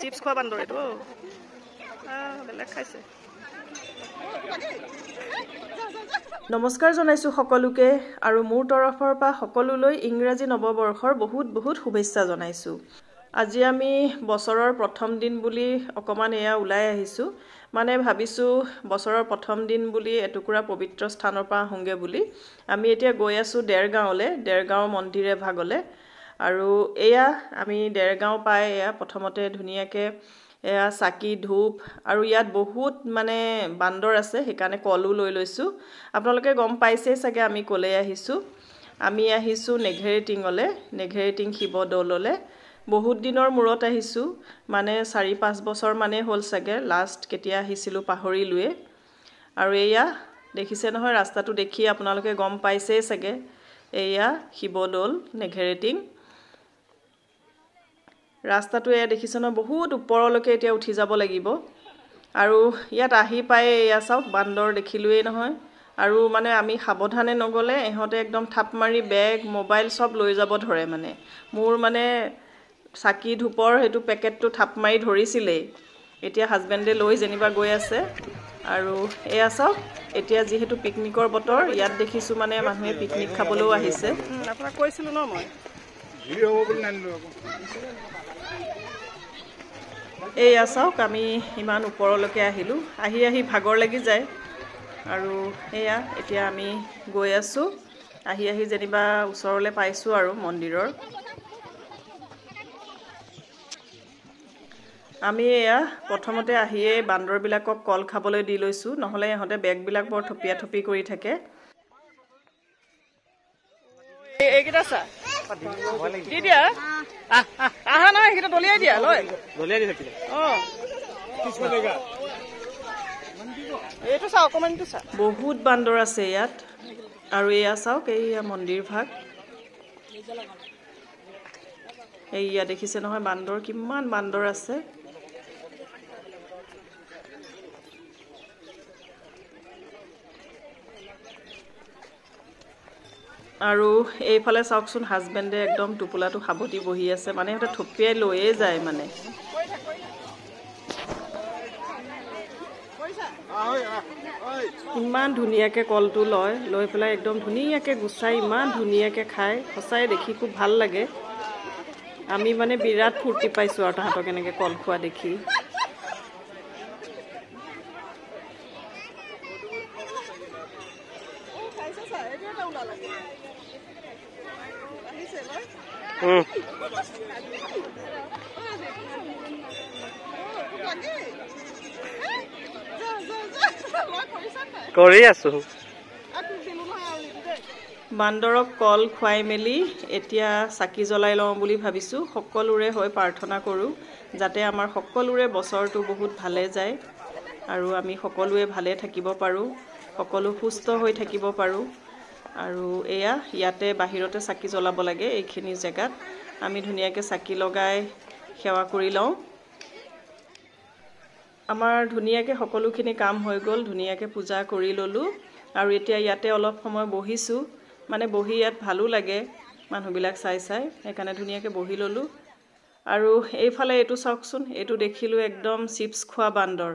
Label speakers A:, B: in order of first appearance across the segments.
A: chips খোৱা বান্দৰ এইটো বেলেগ খাইছে নমস্কাৰ জনাইছো সকলোকে আৰু মোৰ তৰফৰ পৰা সকলোলৈ ইংৰাজী নৱবৰ্ষৰ বহুত বহুত শুভেচ্ছা জনাইছো আজি আমি বছৰৰ প্ৰথম দিন বুলি অকমান এয়া উলাই আহিছো মানে ভাবিছো বছৰৰ প্ৰথম দিন বুলি এটুকুৰা পবিত্ৰ স্থানৰ পৰা হংগে বুলি আমি এতিয়া গৈ আছো দেৰগাঁও মন্দিৰে ভাগলে আৰু এয়া আমি দেৰগাঁও পাই এয়া প্ৰথমতে ধুনিয়াকে এয়া চাকি ধূপ আৰু ইয়াত বহুত মানে বান্দৰ আছে হেকানে কলু লৈ লৈছো আপোনালোকে গম পাইছে চাগে আমি কলে আহিছো নেঘেৰিটিং শিৱদৌললে বহুত দিনৰ মূৰত আহিছো মানে 4-5 বছৰ মানে হ'ল চাগে লাষ্ট কেতিয়া আহিছিলো পাহৰিলুৱে আৰু এয়া দেখিছে নহয় ৰাস্তাটো দেখি আপোনালোকে গম পাইছে চাগে এয়া শিৱদৌল নেঘেৰিটিং ৰাস্তাটো এয়া দেখিছে ন বহুত ওপৰলৈকে এতিয়া উঠি যাব লাগিব আৰু ইয়াত আহি পাই এয়া চাওক বান্দৰ দেখিলুৱে নহয় আৰু মানে আমি সাৱধানে নগলে এহতে একদম থাপ মাৰি বেগ মোবাইল সব লৈ যাব ধৰে মানে মোৰ মানে চাকি ধূপৰ হেতু পেকেটটো থাপ মাৰি ধৰিছিলে এতিয়া হাজবেণ্ডে লৈ যেনিবা গৈ আছে আৰু এয়া চাওক এতিয়া যেহেতু পিকনিকৰ বতৰ ইয়াত দেখিছো মানে মানুহে পিকনিক খাবলৈও আহিছে আপোনাক কৈছিলো ন মই ভিডিও হ'ব বুলি নানিলো এয়া চাওক আমি ইমান ওপৰলৈকে আহিলো আহি ভাগৰ লাগি যায় আৰু এয়া এতিয়া আমি গৈ আছো আহি যেনিবা ওচৰলে পাইছো আৰু মন্দিৰৰ আমি এয়া প্ৰথমতে আহিয়ে বান্দৰবিলাকক কল খাবলৈ দি লৈছো নহলে ইহঁতে বেগবিলাক বৰ থপিয়া থপি কৰি থাকে এইকেইটা চা দি দিয়া আহা নহয় এইকেইটা দলিয়াই দিয়া দলিয়াই দি থাকিলে এইটো চা অকমানটো চা বহুত বান্দৰ আছে ইয়াত আৰু এয়া চাওক এইয়া মন্দিৰ ভাগ এইয়া দেখিছে নহয় বান্দৰ কিমান বান্দৰ আছে আৰু এইফালে চাওকচোন হাজবেণ্ডে একদম টুপুলাটো খাবতি বহি আছে মানে হেতে থপিয়াই লৈয়ে যায় মানে ইমান ধুনিয়াকে কলটো লৈ পেলাই একদম ধুনিয়াকে গুছাই ইমান ধুনিয়াকে খায় সঁচাই দেখি খুব ভাল লাগে আমি মানে বিৰাট ফূৰ্তি পাইছো আৰু তাহাঁতক এনেকে কল খোৱা দেখি কৰি আছো বান্দৰক কল খুৱাই মেলি এতিয়া চাকি জ্বলাই লওঁ বুলি ভাবিছো সকলোৰে হৈ প্ৰাৰ্থনা কৰো যাতে আমাৰ সকলোৰে বছৰটো বহুত ভালে যায় আৰু আমি সকলোৱে ভালে থাকিব পাৰো সকলো সুস্থ হৈ থাকিব পাৰো আৰু এয়া ইয়াতে বাহিৰতে চাকি জ্বলাব লাগে এইখিনি জেগাত আমি ধুনিয়াকে চাকি লগাই সেৱা কৰি লওঁ আমাৰ ধুনিয়াকে সকলোখিনি কাম হৈ গল ধুনিয়াকে পূজা কৰি ললো আৰু এতিয়া ইয়াতে অলপ সময় বহিছো মানে বহি ইয়াত ভালো লাগে মানুহবিলাক চাই সেইকাৰণে ধুনিয়াকে বহি ললো আৰু এইফালে এইটো চাওকচোন এইটো দেখিলো একদম চিপছ খোৱা বান্দৰ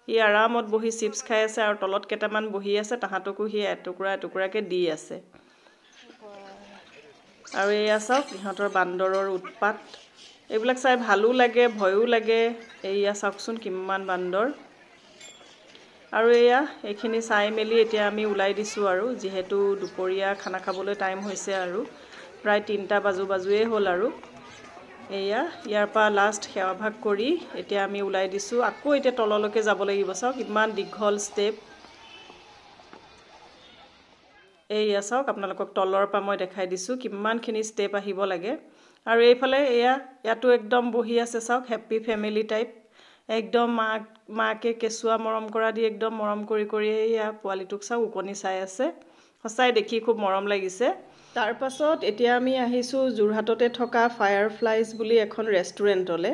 A: ই আৰামত বহি চিপছ খাই আছে আৰু তলত কেটামান বহি আছে তাহাঁতকো হি এটুকুৰাকে দি আছে আৰু এয়া চাওক ইহঁতৰ বান্দৰৰ উৎপাত এইবিলাক চাই ভালো লাগে ভয়ও লাগে এয়া চাওকচোন কিমান বান্দৰ আৰু এয়া এইখিনি চাই মেলি এতিয়া আমি উলাই দিছো আৰু যেহেতু দুপৰীয়া খানা খাবলৈ টাইম হৈছে আৰু প্ৰায় 3টা বাজুৱে হ'ল আৰু এয়া ইয়াৰ পৰা লাষ্ট সেৱা ভাগ কৰি এতিয়া আমি উলাই দিছো আকৌ এতিয়া তললৈকে যাব লাগিব চাওক কিমান দীঘল ষ্টেপ এয়া চাওক আপোনালোকক তলৰ পৰা মই দেখাই দিছো কিমানখিনি ষ্টেপ আহিব লাগে আৰু এইফালে ইয়াতো একদম বহি আছে চাওক হ্যাপি ফ্যামিলি টাইপ একদম মাকে কেচুৱা মৰম কৰা দি একদম মৰম কৰি এয়া পোৱালিটোক চাও উপনি চাই আছে সঁচাই দেখি খুব মৰম লাগিছে তাৰ পাছত এতিয়া আমি আহিছো জুৰহাটতে থকা ফায়াৰফ্লাইজ বুলি এখন ৰেষ্টুৰেণ্টলে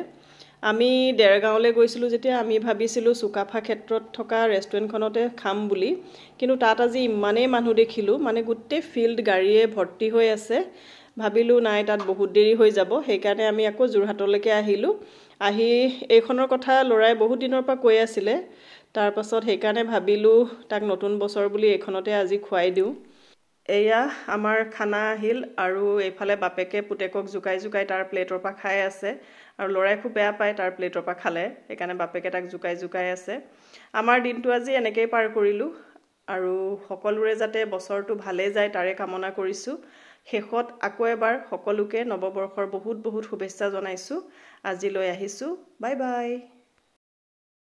A: আমি দেৰগাঁৱলে গৈছিলো যেতিয়া আমি ভাবিছিলো সুকাফা ক্ষেত্ৰত থকা ৰেষ্টুৰেণ্টখনতে খাম বুলি কিন্তু তাত আজি ইমানেই মানুহ দেখিলো মানে গুটে ফিল্ড গাড়ীয়ে ভৰ্তি হৈ আছে ভাবিলো নাই তাত বহুত দেৰি হৈ যাব সেইকাৰণে আমি আকৌ জুৰহাটলৈকে আহিলো আহি এইখনৰ কথা ল'ৰাই বহুত দিনৰ পৰা কৈ আছিলে তাৰ পাছত সেইকাৰণে ভাবিলোঁ তাক নতুন বছৰ বুলি এইখনতে আজি খুৱাই দিওঁ এয়া আমাৰ খানা আহিল আৰু এইফালে বাপেকে পুতেকক জুকাই জুকাই তাৰ প্লেটৰ পৰা খাই আছে আৰু ল'ৰাই খুব বেয়া পায় তাৰ প্লেটৰ পৰা খালে সেইকাৰণে বাপেকে তাক জুকাই জুকাই আছে আমাৰ দিনটো আজি এনেকেই পাৰ কৰিলোঁ আৰু সকলোৰে যাতে বছৰটো ভালে যায় তাৰে কামনা কৰিছোঁ শেষত আকৌ এবাৰ সকলোকে নৱবৰ্ষৰ বহুত বহুত শুভেচ্ছা জনাইছোঁ আজিলৈ আহিছোঁ বাই বাই